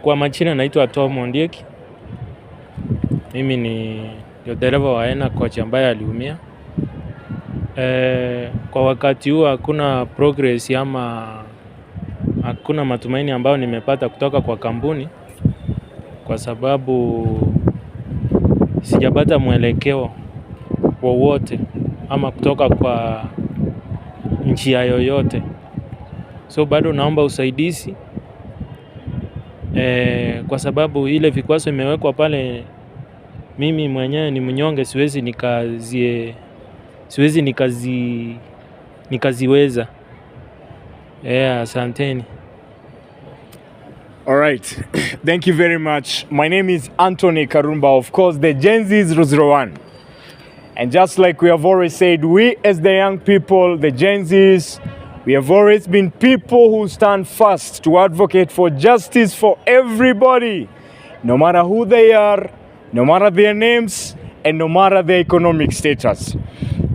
Kwa majina naitwa Tom Ondieki. Mimi ni Derefa Wa Enacoach ambaye aliumia. Kwa wakati huu hakuna progress ama hakuna matumaini ambayo nimepata kutoka kwa kampuni, kwa sababu sijapata mwelekeo wowote ama kutoka kwa njia yoyote. So bado naomba usaidizi, kwa sababu ile vikwazo imewekwa pale, mimi mwenyewe ni mnyonge, siwezi nikaziweza. Asanteni. All right. Thank you very much. My name is Anthony Karumba, of course, the Gen Z is 001. And just like we have always said, we as the young people, the Gen Zs, we have always been people who stand first to advocate for justice for everybody, no matter who they are, no matter their names, and no matter their economic status.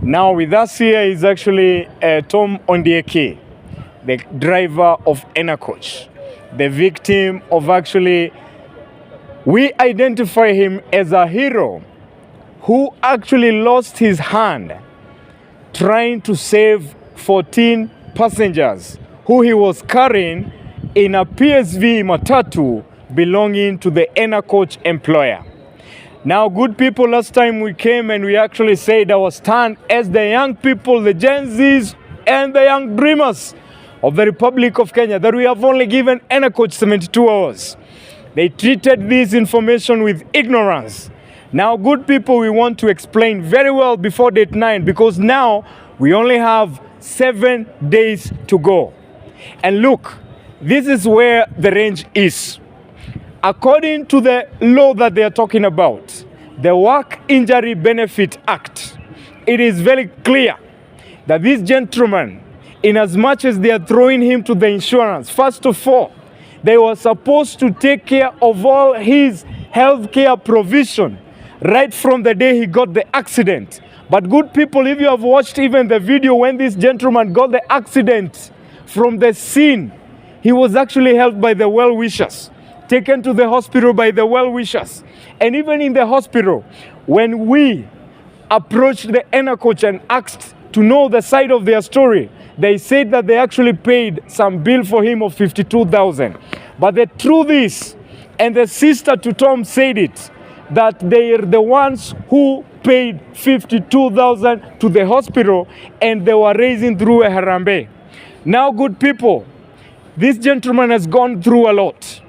Now with us here is actually Tom Ondieki, the driver of Enacoach, the victim of we identify him as a hero who actually lost his hand trying to save 14 passengers who he was carrying in a PSV matatu belonging to the Enacoach employer. Now, good people, last time we came and we actually said our stand as the young people, the Gen Zs and the young dreamers of the Republic of Kenya, that we have only given Enacoach 72 hours. They treated this information with ignorance. Now, good people, we want to explain very well before date 9, because now we only have 7 days to go. And look, this is where the range is. According to the law that they are talking about, the Work Injury Benefit Act, it is very clear that this gentleman, in as much as they are throwing him to the insurance, first of all, they were supposed to take care of all his health care provision right from the day he got the accident. But good people, if you have watched even the video when this gentleman got the accident from the scene, he was actually helped by the well-wishers, taken to the hospital by the well-wishers. And even in the hospital, when we approached the Enacoach and asked to know the side of their story, they said that they actually paid some bill for him of 52,000. But the truth is, and the sister to Tom said it, that they are the ones who paid 52,000 to the hospital, and they were raising through a harambe. Now, good people, this gentleman has gone through a lot.